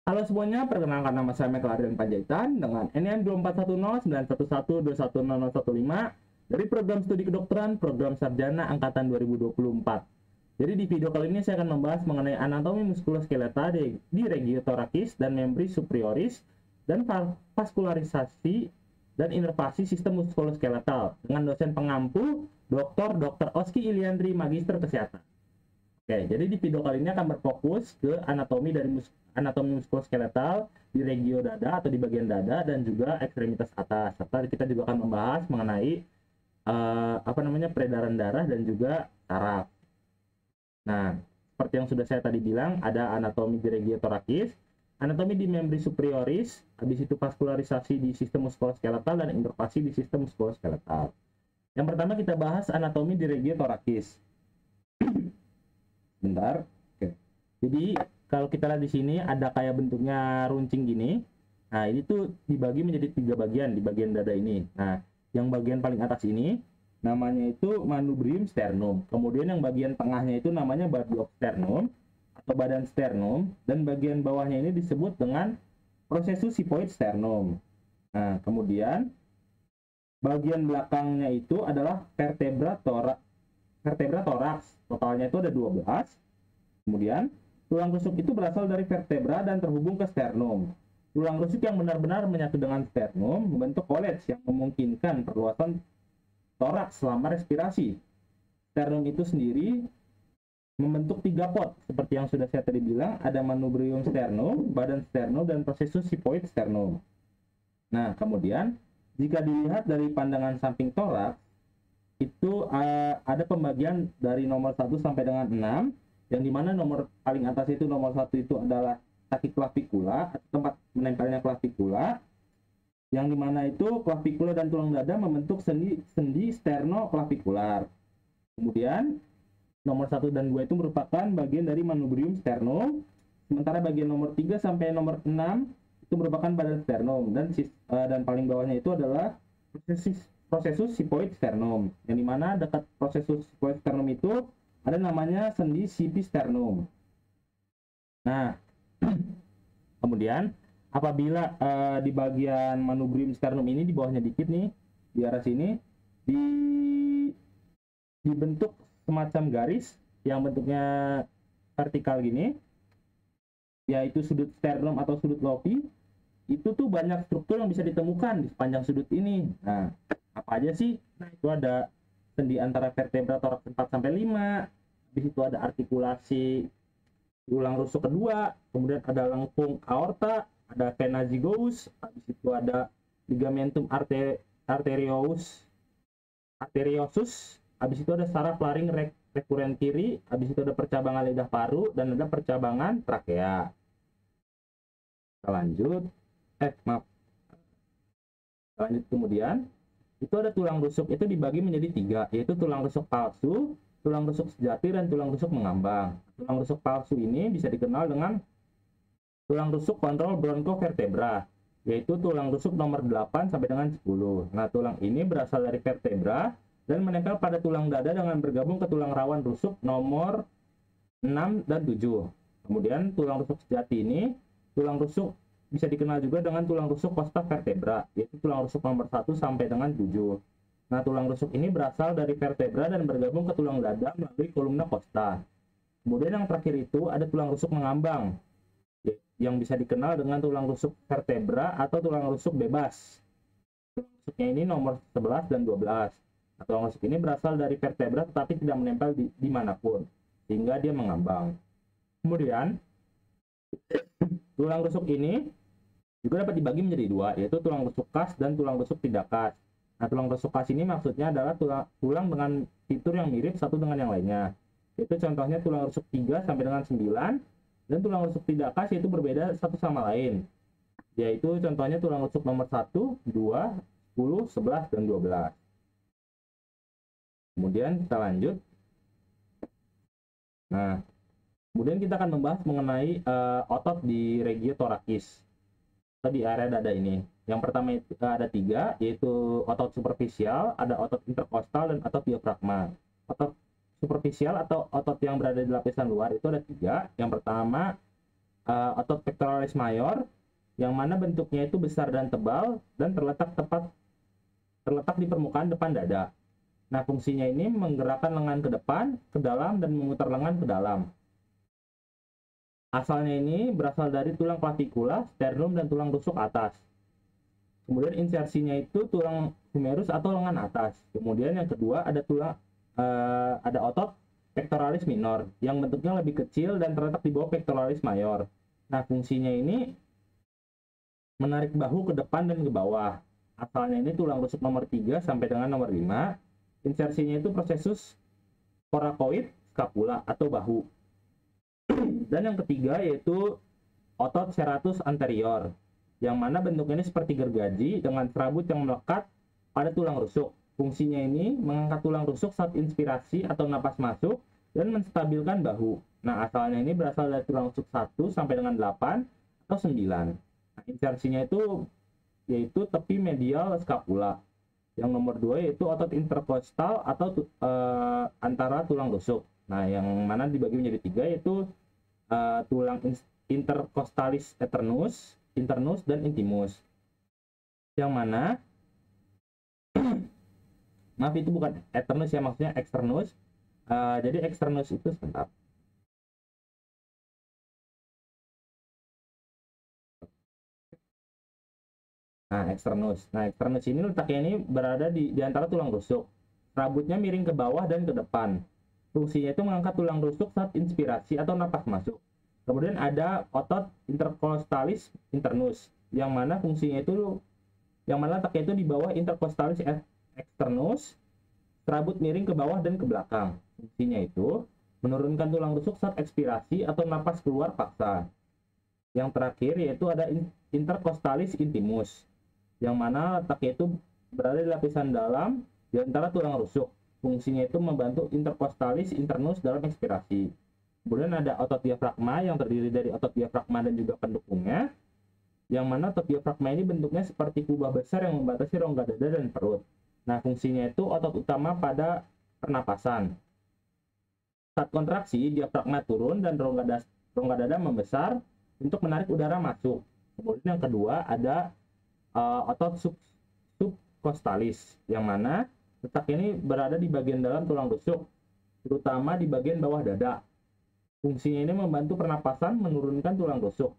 Halo semuanya, perkenalkan nama saya Michael Ardian Panjaitan dengan NIM 241091110015 dari program studi kedokteran program sarjana angkatan 2024. Jadi di video kali ini saya akan membahas mengenai anatomi muskuloskeleta di regio thoracis dan membri superioris dan vaskularisasi dan inervasi sistem muskuloskeletal dengan dosen pengampu Dr. Oski Iliandri, Magister Kesehatan. Oke, jadi di video kali ini akan berfokus ke anatomi muskuloskeletal di regio dada atau di bagian dada dan juga ekstremitas atas. Serta kita juga akan membahas mengenai peredaran darah dan juga saraf. Nah, seperti yang sudah saya tadi bilang, ada anatomi di regio thoracis, anatomi di membri superioris, habis itu vaskularisasi di sistem muskuloskeletal dan inervasi di sistem muskuloskeletal. Yang pertama kita bahas anatomi di regio thoracis. Bentar. Oke. Jadi kalau kita lihat di sini ada kayak bentuknya runcing gini. Nah, ini tuh dibagi menjadi 3 bagian di bagian dada ini. Nah, yang bagian paling atas ini namanya itu manubrium sternum. Kemudian yang bagian tengahnya itu namanya body of sternum atau badan sternum, dan bagian bawahnya ini disebut dengan processus sigmoid sternum. Nah, kemudian bagian belakangnya itu adalah vertebra thorax. Totalnya itu ada 12. Kemudian tulang rusuk itu berasal dari vertebra dan terhubung ke sternum. Tulang rusuk yang benar-benar menyatu dengan sternum membentuk kolej yang memungkinkan perluasan toraks selama respirasi. Sternum itu sendiri membentuk 3 pot seperti yang sudah saya tadi bilang, ada manubrium sternum, badan sternum, dan processus sigmoid sternum. Nah, kemudian jika dilihat dari pandangan samping toraks, itu ada pembagian dari nomor 1 sampai dengan 6, yang dimana nomor paling atas itu nomor 1 itu adalah kaki klavikula atau tempat menempelnya klavikula, yang dimana itu klavikula dan tulang dada membentuk sendi sternoklavikular. Kemudian nomor 1 dan 2 itu merupakan bagian dari manubrium sternum, sementara bagian nomor 3 sampai nomor 6 itu merupakan badan sternum, dan paling bawahnya itu adalah processus sigmoid sternum, yang dimana dekat processus sigmoid sternum itu ada namanya sendi sipi sternum. Nah, kemudian apabila di bagian manubrium sternum ini di bawahnya dikit nih, di arah sini dibentuk semacam garis yang bentuknya vertikal gini, yaitu sudut sternum atau sudut lopi. Itu tuh banyak struktur yang bisa ditemukan di sepanjang sudut ini. Nah, apa aja sih? Nah, itu ada sendi antara vertebra thorax 4 sampai 5. Di situ ada artikulasi tulang rusuk kedua, kemudian ada lengkung aorta, ada vena zygous, habis itu ada ligamentum arteriosus, habis itu ada saraf laring rekuren kiri, habis itu ada percabangan lidah paru, dan ada percabangan trakea. Kita lanjut. Maaf. Lanjut kemudian, itu ada tulang rusuk, itu dibagi menjadi 3, yaitu tulang rusuk palsu, tulang rusuk sejati, dan tulang rusuk mengambang. Tulang rusuk palsu ini bisa dikenal dengan tulang rusuk kontrol bronkovertebra, yaitu tulang rusuk nomor 8 sampai dengan 10. Nah, tulang ini berasal dari vertebra dan menempel pada tulang dada dengan bergabung ke tulang rawan rusuk nomor 6 dan 7. Kemudian tulang rusuk sejati ini, tulang rusuk bisa dikenal juga dengan tulang rusuk costa vertebra, yaitu tulang rusuk nomor 1 sampai dengan 7. Nah, tulang rusuk ini berasal dari vertebra dan bergabung ke tulang dada melalui kolumna costa. Kemudian yang terakhir itu ada tulang rusuk mengambang, yang bisa dikenal dengan tulang rusuk vertebra atau tulang rusuk bebas. Tulang rusuknya ini nomor 11 dan 12. Nah, tulang rusuk ini berasal dari vertebra tetapi tidak menempel di manapun, sehingga dia mengambang. Kemudian, tulang rusuk ini juga dapat dibagi menjadi 2, yaitu tulang rusuk kas dan tulang rusuk tidak kas. Nah, tulang rusuk kas ini maksudnya adalah tulang dengan fitur yang mirip satu dengan yang lainnya. Itu contohnya tulang rusuk 3 sampai dengan 9, dan tulang rusuk tidak kas yaitu berbeda satu sama lain. Yaitu contohnya tulang rusuk nomor 1, 2, 10, 11, dan 12. Kemudian kita lanjut. Nah, kemudian kita akan membahas mengenai otot di regio thoracis di area dada ini. Yang pertama itu ada 3, yaitu otot superficial, ada otot interkostal, dan otot diafragma. Otot superficial atau otot yang berada di lapisan luar itu ada 3. Yang pertama otot pectoralis mayor, yang mana bentuknya itu besar dan tebal dan terletak di permukaan depan dada. Nah, fungsinya ini menggerakkan lengan ke depan, ke dalam, dan memutar lengan ke dalam. Asalnya ini berasal dari tulang clavikula, sternum, dan tulang rusuk atas. Kemudian insersinya itu tulang humerus atau lengan atas. Kemudian yang kedua ada otot pectoralis minor yang bentuknya lebih kecil dan terletak di bawah pectoralis mayor. Nah, fungsinya ini menarik bahu ke depan dan ke bawah. Asalnya ini tulang rusuk nomor 3 sampai dengan nomor 5. Insersinya itu prosesus coracoid scapula atau bahu. Dan yang ketiga yaitu otot serratus anterior, yang mana bentuknya ini seperti gergaji dengan serabut yang melekat pada tulang rusuk. Fungsinya ini mengangkat tulang rusuk saat inspirasi atau napas masuk dan menstabilkan bahu. Nah, asalnya ini berasal dari tulang rusuk 1 sampai dengan 8 atau 9. Nah, insersinya itu yaitu tepi medial scapula. Yang nomor 2 yaitu otot interkostal atau antara tulang rusuk. Nah, yang mana dibagi menjadi 3 yaitu tulang intercostalis internus, dan intimus. Yang mana maaf, itu bukan eternus ya, maksudnya externus. Jadi externus itu sebentar. Nah, externus ini letaknya ini berada di antara tulang rusuk. Rambutnya miring ke bawah dan ke depan. Fungsinya itu mengangkat tulang rusuk saat inspirasi atau napas masuk. Kemudian ada otot intercostalis internus, yang mana letaknya itu di bawah intercostalis externus, serabut miring ke bawah dan ke belakang. Fungsinya itu menurunkan tulang rusuk saat ekspirasi atau napas keluar paksa. Yang terakhir yaitu ada intercostalis intimus, yang mana letaknya itu berada di lapisan dalam di antara tulang rusuk. Fungsinya itu membantu intercostalis internus dalam ekspirasi. Kemudian ada otot diafragma yang terdiri dari otot diafragma dan juga pendukungnya, yang mana otot diafragma ini bentuknya seperti kubah besar yang membatasi rongga dada dan perut. Nah, fungsinya itu otot utama pada pernapasan. Saat kontraksi, diafragma turun dan rongga dada membesar untuk menarik udara masuk. Kemudian yang kedua ada otot subcostalis, yang mana letak ini berada di bagian dalam tulang rusuk, terutama di bagian bawah dada. Fungsinya ini membantu pernapasan, menurunkan tulang rusuk.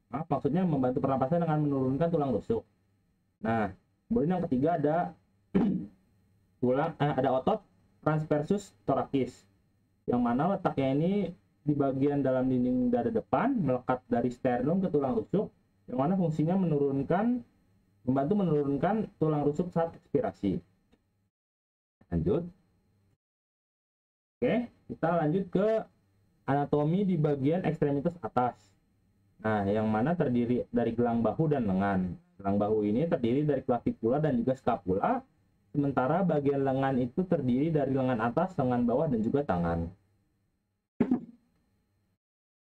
Maksudnya membantu pernapasan dengan menurunkan tulang rusuk. Nah, kemudian yang ketiga ada otot transversus thoracis, yang mana letaknya ini di bagian dalam dinding dada depan, melekat dari sternum ke tulang rusuk, yang mana fungsinya membantu menurunkan tulang rusuk saat ekspirasi. Lanjut. Oke, kita lanjut ke anatomi di bagian ekstremitas atas. Nah, yang mana terdiri dari gelang bahu dan lengan. Gelang bahu ini terdiri dari klavikula dan juga skapula, sementara bagian lengan itu terdiri dari lengan atas, lengan bawah, dan juga tangan.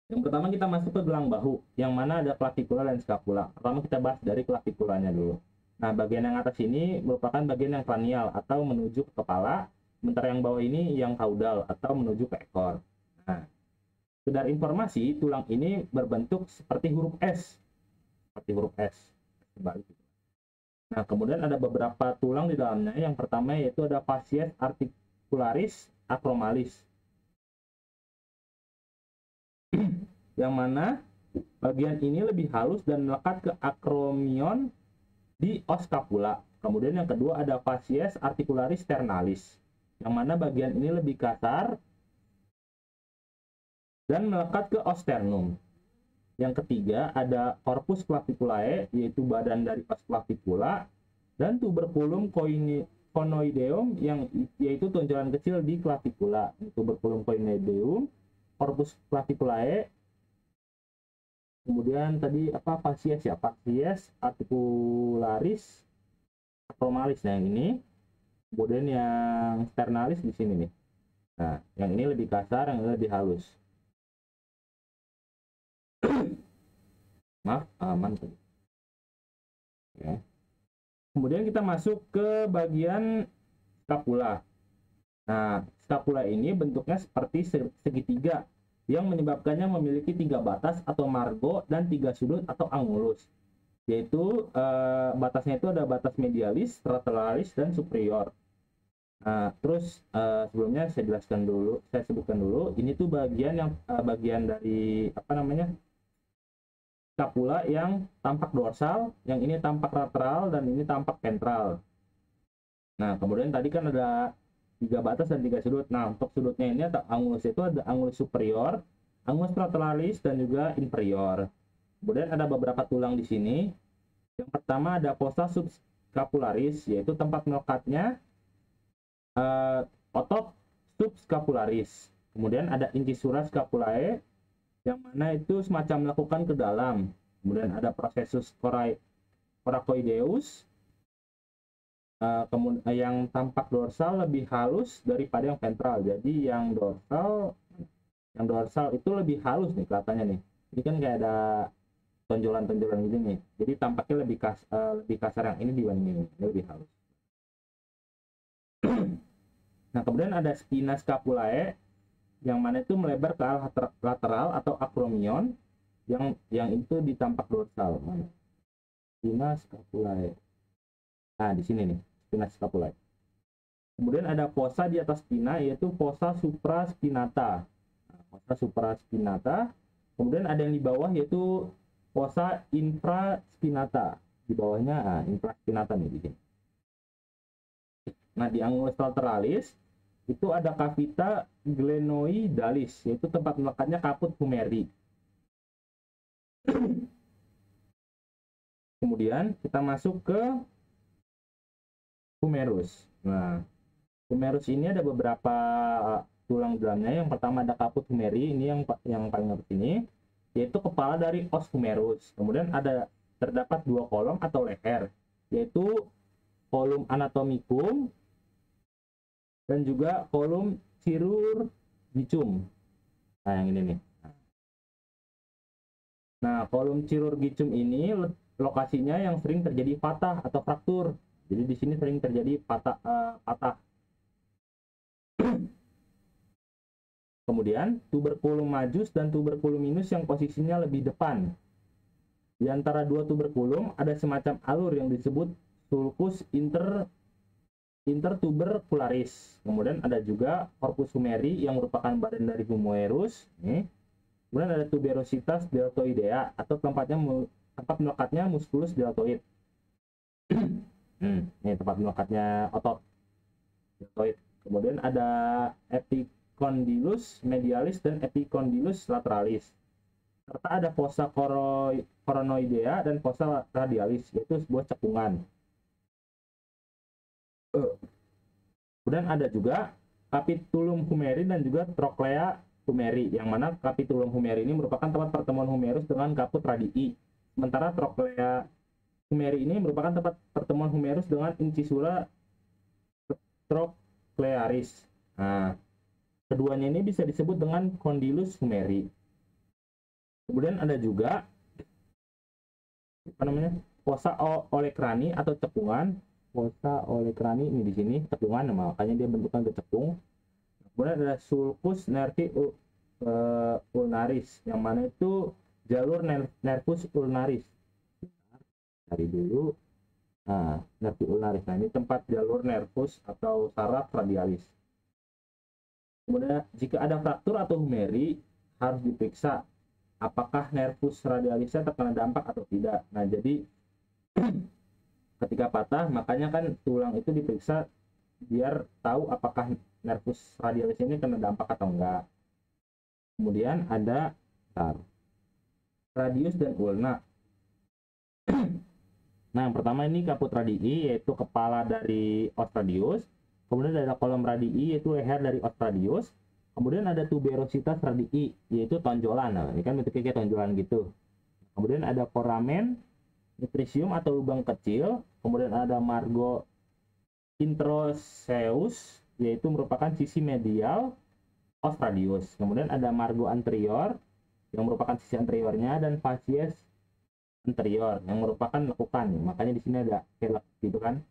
Yang pertama kita masuk ke gelang bahu, yang mana ada klavikula dan skapula. Pertama kita bahas dari klavikulanya dulu. Nah, bagian yang atas ini merupakan bagian yang kranial atau menuju ke kepala, sementara yang bawah ini yang kaudal atau menuju ke ekor. Nah, sekedar informasi, tulang ini berbentuk seperti huruf S. Nah, kemudian ada beberapa tulang di dalamnya. Yang pertama yaitu ada fascies articularis acromalis, yang mana bagian ini lebih halus dan melekat ke acromion di os scapula. Kemudian yang kedua ada fascies articularis sternalis, yang mana bagian ini lebih kasar dan melekat ke os sternum. Yang ketiga ada corpus claviculae, yaitu badan dari os clavicula, dan tuberculum conoideum, yaitu tonjolan kecil di clavicula. Tuberculum conoideum, corpus claviculae, kemudian tadi fascies articularis acromalis. Nah, yang ini, kemudian yang sternalis di sini nih. Nah, yang ini lebih kasar, yang ini lebih halus. Maaf, aman tadi. Ya. Kemudian kita masuk ke bagian skapula. Nah, skapula ini bentuknya seperti segitiga yang menyebabkannya memiliki 3 batas atau margo dan 3 sudut atau angulus. Yaitu batasnya itu ada batas medialis, lateralis, dan superior. Nah, terus sebelumnya saya sebutkan dulu, ini tuh bagian yang bagian dari apa namanya, scapula yang tampak dorsal, yang ini tampak lateral, dan ini tampak ventral. Nah, kemudian tadi kan ada 3 batas dan 3 sudut. Nah, untuk sudutnya ini atau angulus itu ada angulus superior, angulus lateralis, dan juga inferior. Kemudian ada beberapa tulang di sini. Yang pertama ada fossa subscapularis, yaitu tempat melekatnya otot subscapularis. Kemudian ada incisura scapulae, yang mana itu semacam melakukan ke dalam. Kemudian ada processus coracoideus, yang tampak dorsal lebih halus daripada yang ventral. Jadi yang dorsal itu lebih halus nih kelihatannya nih. Ini kan kayak ada tonjolan-tonjolan gini nih. Jadi tampaknya lebih kasar yang ini dibanding ini, lebih halus. Nah, kemudian ada spina scapulae, yang mana itu melebar ke arah lateral atau acromion, yang itu ditampak dorsal. Mana? Spina scapulae. Nah, di sini nih, spina scapulae. Kemudian ada fossa di atas spina, yaitu fossa supraspinata. Nah, fossa supraspinata. Kemudian ada yang di bawah, yaitu fossa infraspinata. Di bawahnya infraspinata nih di sini. Nah, di angulus lateralis itu ada cavita glenoidalis, yaitu tempat melekatnya caput humeri. Kemudian kita masuk ke humerus. Nah, humerus ini ada beberapa tulang dalamnya. Yang pertama ada caput humeri, ini yang paling atas ini, yaitu kepala dari os humerus. Kemudian terdapat 2 kolom atau leher, yaitu kolum anatomicum dan juga kolum chirurgicum. Nah, yang ini nih. Nah, kolum chirurgicum ini lokasinya yang sering terjadi patah atau fraktur. Jadi di sini sering terjadi patah. Kemudian tuberculum majus dan tuberculum minus yang posisinya lebih depan. Di antara 2 tuberculum ada semacam alur yang disebut sulcus intertubercularis. Kemudian ada juga corpus humeri yang merupakan badan dari humerus. Kemudian ada tuberositas deltoidea atau tempat melekatnya musculus deltoid. Ini tempat melekatnya otot deltoid. Kemudian ada epicondylus medialis dan epicondylus lateralis. Serta ada fossa coronoidea dan fossa radialis, yaitu sebuah cekungan. Kemudian ada juga capitulum humeri dan juga trochlea humeri, yang mana capitulum humeri ini merupakan tempat pertemuan humerus dengan caput radii. Sementara trochlea humeri ini merupakan tempat pertemuan humerus dengan incisura trochlearis. Nah, keduanya ini bisa disebut dengan condylus humeri. Kemudian ada juga fossa olecrani atau cekungan. Fossa olecrani ini di sini cekungan, makanya dia bentuknya kecekung. Kemudian ada sulcus nervi ulnaris, yang mana itu jalur nervus ulnaris. Cari dulu. Nah, nervi ulnaris. Nah, ini tempat jalur nervus atau saraf radialis. Kemudian jika ada fraktur atau humeri, harus diperiksa apakah nervus radialisnya terkena dampak atau tidak. Nah, jadi ketika patah, makanya kan tulang itu diperiksa biar tahu apakah nervus radialis ini kena dampak atau enggak. Kemudian ada radius dan ulna. Nah, yang pertama ini caput radii, yaitu kepala dari os radius. Kemudian ada kolom radii, yaitu leher dari os radius. Kemudian ada tuberositas radii, yaitu tonjolan. Nah, ini kan bentuknya kayak tonjolan gitu. Kemudian ada foramen nutrisium atau lubang kecil. Kemudian ada margo introseus, yaitu merupakan sisi medial os radius. Kemudian ada margo anterior, yang merupakan sisi anteriornya, dan facies anterior, yang merupakan lekukan. Makanya di sini ada kelek gitu kan.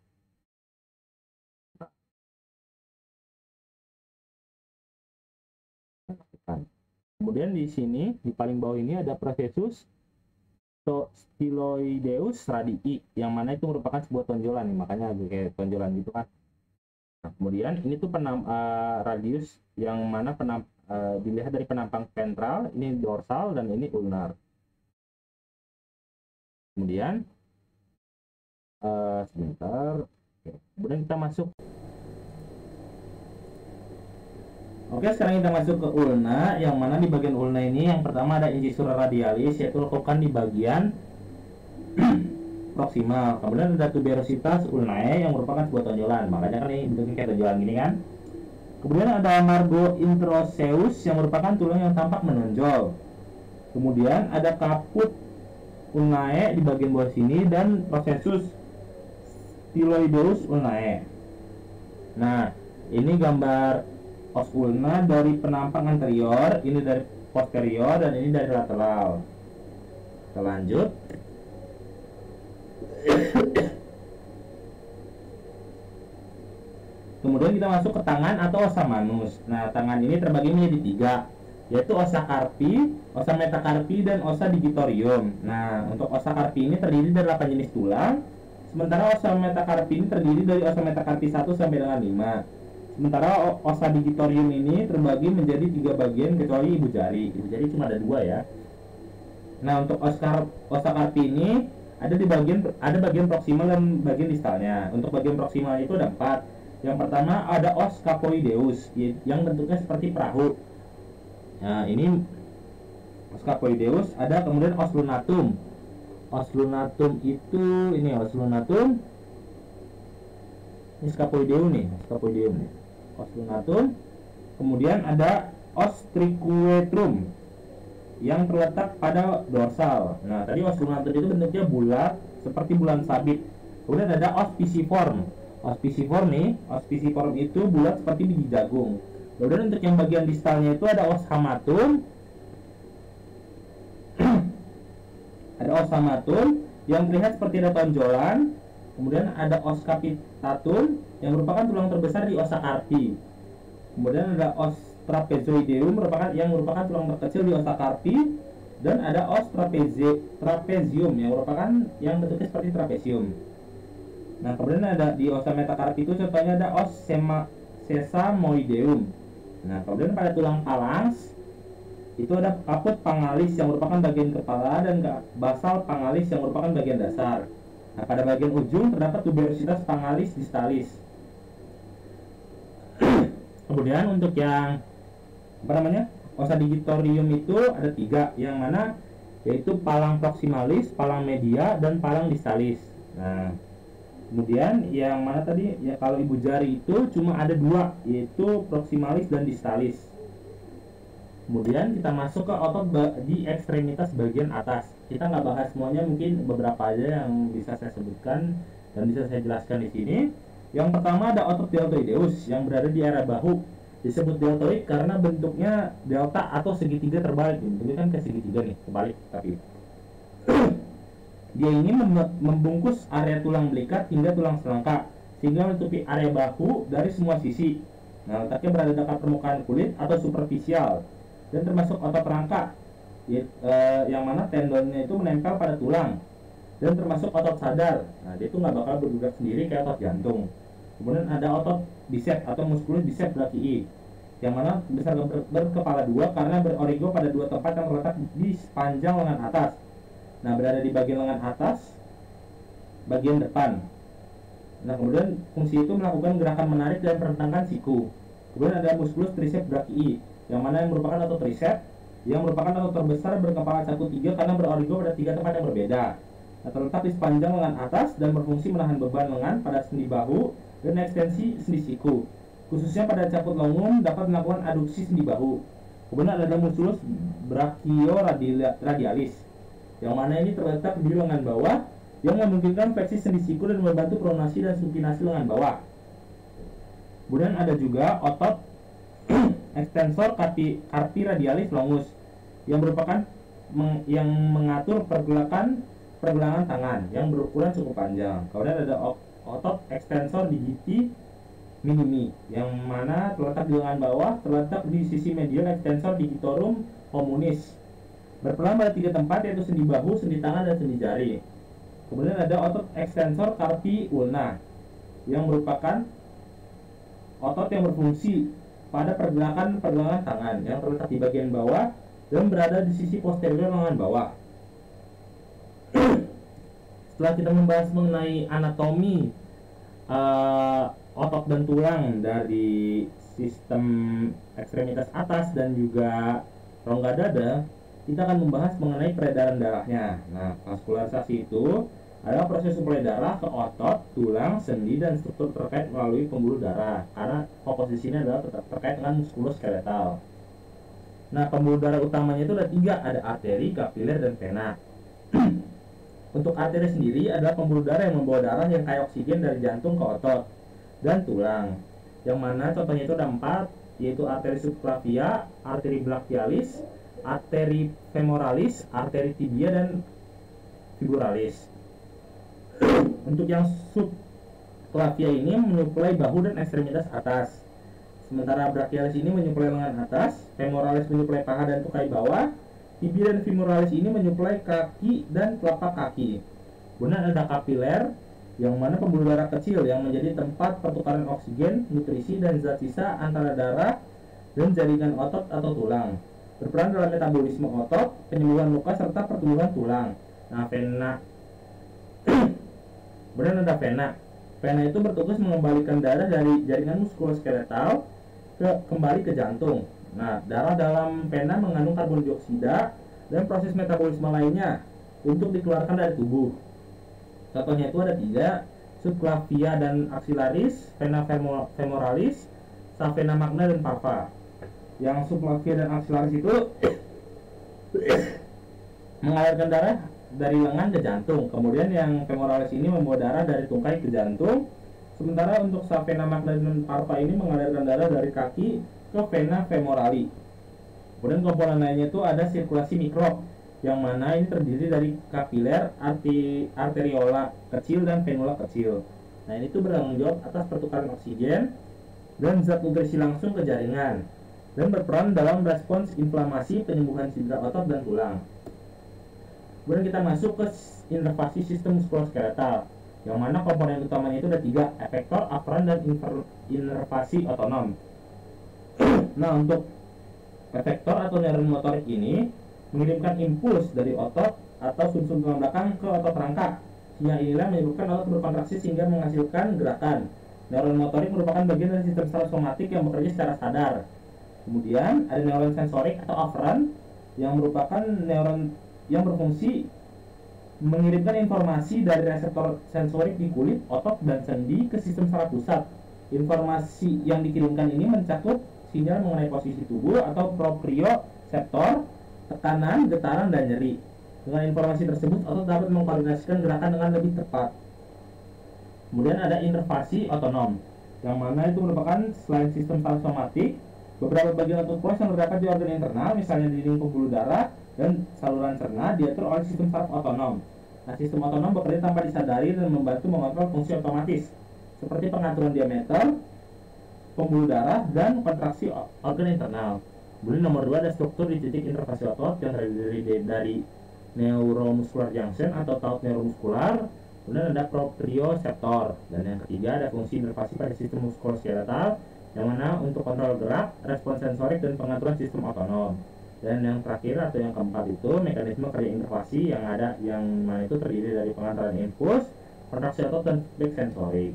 Kemudian di sini di paling bawah ini ada processus styloideus radii, yang mana itu merupakan sebuah tonjolan nih, makanya kayak tonjolan gitu kan. Nah, kemudian ini tuh radius yang mana dilihat dari penampang ventral, ini dorsal dan ini ulnar. Kemudian sebentar. Kemudian kita masuk. Oke, sekarang kita masuk ke ulna, yang mana di bagian ulna ini yang pertama ada incisura radialis, yaitu lekukan di bagian proksimal. Kemudian ada tuberositas ulnae yang merupakan sebuah tonjolan, makanya kan ini bentuknya kayak tonjolan gini kan. Kemudian ada margo introseus yang merupakan tulang yang tampak menonjol. Kemudian ada kaput ulnae di bagian bawah sini dan processus styloideus ulnae. Nah, ini gambar os ulna dari penampang anterior, ini dari posterior, dan ini dari lateral. Kita lanjut. Kemudian kita masuk ke tangan atau osa manus. Nah, tangan ini terbagi menjadi 3, yaitu osa carpi, osa metacarpi, dan osa digitorium. Nah, untuk osa carpi ini terdiri dari 8 jenis tulang, sementara osa metacarpi ini terdiri dari osa metacarpi 1 sampai dengan 5. Sementara osa digitorium ini terbagi menjadi 3 bagian kecuali ibu jari. Ibu jari cuma ada 2 ya. Nah, untuk osa carpi ini ada bagian proksimal dan bagian distalnya. Untuk bagian proksimal itu ada 4. Yang pertama ada os capoideus yang bentuknya seperti perahu. Nah, ini os capoideus. Ada kemudian os lunatum. Os lunatum itu ini os lunatum. Ini scapoideum nih, scapoideum nih. Os lunatum. Kemudian ada os triquetrum yang terletak pada dorsal. Nah, tadi os lunatum itu bentuknya bulat seperti bulan sabit. Kemudian ada os pisiform. Os pisiform nih, os pisiform itu bulat seperti biji jagung. Kemudian untuk yang bagian distalnya itu ada os hamatum. Ada os hamatum yang terlihat seperti ada tonjolan. Kemudian ada os capitatum yang merupakan tulang terbesar di osa carpi. Kemudian ada os trapezoideum yang merupakan tulang terkecil di osa carpi, dan ada os trapezium yang bentuknya seperti trapesium. Nah, kemudian ada di osa metacarpi itu contohnya ada os sesamoideum. Nah, kemudian pada tulang phalanx itu ada kaput pangalis yang merupakan bagian kepala dan basal pangalis yang merupakan bagian dasar. Nah, pada bagian ujung terdapat tuberositas pangalis distalis. Kemudian untuk yang osa digitorium itu ada 3, yang mana yaitu palang proximalis, palang media, dan palang distalis. Nah, kemudian yang mana tadi ya, kalau ibu jari itu cuma ada 2, yaitu proximalis dan distalis. Kemudian kita masuk ke otot di ekstremitas bagian atas. Kita nggak bahas semuanya, mungkin beberapa aja yang bisa saya sebutkan dan bisa saya jelaskan di sini. Yang pertama ada otot deltoideus yang berada di area bahu. Disebut deltoid karena bentuknya delta atau segitiga terbalik. Bentuknya kan kayak segitiga nih, terbalik tapi. Dia ini membungkus area tulang belikat hingga tulang selangka sehingga menutupi area bahu dari semua sisi. Nah, letaknya berada dekat permukaan kulit atau superficial, dan termasuk otot rangka yang mana tendonnya itu menempel pada tulang, dan termasuk otot sadar. Nah, dia itu nggak bakal bergerak sendiri kayak otot jantung. Kemudian ada otot bicep atau musculus bicep brachii yang mana besar berkepala 2 karena berorigo pada 2 tempat yang terletak di sepanjang lengan atas. Nah, berada di bagian lengan atas bagian depan. Nah, kemudian fungsi itu melakukan gerakan menarik dan merentangkan siku. Kemudian ada musculus tricep brachii yang mana yang merupakan otot tricep yang merupakan otot terbesar berkepala caku 3 karena berorigo pada 3 tempat yang berbeda. Nah, terletak di sepanjang lengan atas dan berfungsi menahan beban lengan pada sendi bahu dan ekstensi sendi siku. Khususnya pada caput longum dapat melakukan aduksi sendi bahu. Kemudian ada musculus brachioradialis yang mana ini terletak di lengan bawah yang memungkinkan fleksi sendi siku dan membantu pronasi dan supinasi lengan bawah. Kemudian ada juga otot extensor carpi radialis longus yang merupakan yang mengatur pergelangan tangan yang berukuran cukup panjang. Kemudian ada otot extensor digiti minimi yang mana terletak di lengan bawah, terletak di sisi medial extensor digitorum komunis. Berperan pada 3 tempat, yaitu sendi bahu, sendi tangan, dan sendi jari. Kemudian ada otot ekstensor carpi ulna, yang merupakan otot yang berfungsi pada pergerakan tangan, yang terletak di bagian bawah dan berada di sisi posterior lengan bawah. Setelah kita membahas mengenai anatomi otot dan tulang dari sistem ekstremitas atas dan juga rongga dada, kita akan membahas mengenai peredaran darahnya. Nah, vaskularisasi itu adalah proses suplai darah ke otot, tulang, sendi, dan struktur terkait melalui pembuluh darah, karena komposisinya adalah terkait dengan muskuloskeletal. Nah, pembuluh darah utamanya itu ada 3, ada arteri, kapiler, dan vena. Untuk arteri sendiri adalah pembuluh darah yang membawa darah yang kaya oksigen dari jantung ke otot dan tulang, yang mana contohnya itu ada 4, yaitu arteri subclavia, arteri brachialis, arteri femoralis, arteri tibia, dan fibularis. Untuk yang subclavia ini menyuplai bahu dan ekstremitas atas, sementara brachialis ini menyuplai lengan atas, femoralis menyuplai paha dan tukai bawah, tibia dan femoralis ini menyuplai kaki dan telapak kaki. Kemudian ada kapiler, yang mana pembuluh darah kecil yang menjadi tempat pertukaran oksigen, nutrisi, dan zat sisa antara darah dan jaringan otot atau tulang. Berperan dalam metabolisme otot, penyembuhan luka, serta pertumbuhan tulang. Nah, vena. Kemudian ada vena. Vena itu bertugas mengembalikan darah dari jaringan muskuloskeletal kembali ke jantung. Nah, darah dalam vena mengandung karbon dioksida dan proses metabolisme lainnya untuk dikeluarkan dari tubuh. Contohnya itu ada 3, subclavia dan axillaris, vena femoralis, vena magna, dan parva. Yang subclavia dan axillaris itu mengalirkan darah dari lengan ke jantung. Kemudian yang femoralis ini membawa darah dari tungkai ke jantung. Sementara untuk vena magna dan parva ini mengalirkan darah dari kaki ke vena femorali. Kemudian komponen lainnya itu ada sirkulasi mikrob, yang mana ini terdiri dari kapiler, arteriola kecil, dan venula kecil. Nah, ini tuh bertanggung jawab atas pertukaran oksigen dan zat nutrisi langsung ke jaringan, dan berperan dalam respons inflamasi, penyembuhan cedera otot dan tulang. Kemudian kita masuk ke inervasi sistem muskuloskeletal, yang mana komponen utamanya itu ada 3, efektor, aferan, dan inervasi otonom. Nah, untuk efektor atau neuron motorik ini mengirimkan impuls dari otot atau sumsum tulang belakang ke otot rangka. Sinyal inilah menyebabkan otot berkontraksi sehingga menghasilkan gerakan. Neuron motorik merupakan bagian dari sistem saraf somatik yang bekerja secara sadar. Kemudian ada neuron sensorik atau aferan, yang merupakan neuron yang berfungsi mengirimkan informasi dari reseptor sensorik di kulit, otot, dan sendi ke sistem saraf pusat. Informasi yang dikirimkan ini mencakup sinyal mengenai posisi tubuh atau proprioseptor, tekanan, getaran, dan nyeri. Dengan informasi tersebut, otot dapat mengkoordinasikan gerakan dengan lebih tepat. Kemudian ada inervasi otonom, yang mana itu merupakan selain sistem saraf somatik, beberapa bagian otot puas yang terdapat di organ internal, misalnya di dinding pembuluh darah dan saluran cerna, diatur oleh sistem saraf otonom. Nah, sistem otonom bekerja tanpa disadari dan membantu mengontrol fungsi otomatis, seperti pengaturan diameter pembuluh darah dan kontraksi organ internal. Kemudian nomor 2 ada struktur di titik inervasi otot yang terdiri dari neuromuscular junction atau taut neuromuskular. Kemudian ada proprioseptor, dan yang ketiga ada fungsi inervasi pada sistem muskuloskeletal, yang mana untuk kontrol gerak, respons sensorik, dan pengaturan sistem otonom. Dan yang terakhir atau yang keempat itu mekanisme kerja inervasi yang mana itu terdiri dari pengaturan impuls, kontraksi otot, dan feedback sensorik.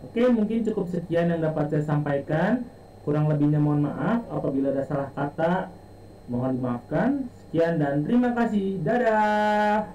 Oke, mungkin cukup sekian yang dapat saya sampaikan. Kurang lebihnya mohon maaf. Apabila ada salah kata, mohon dimaafkan. Sekian dan terima kasih. Dadah.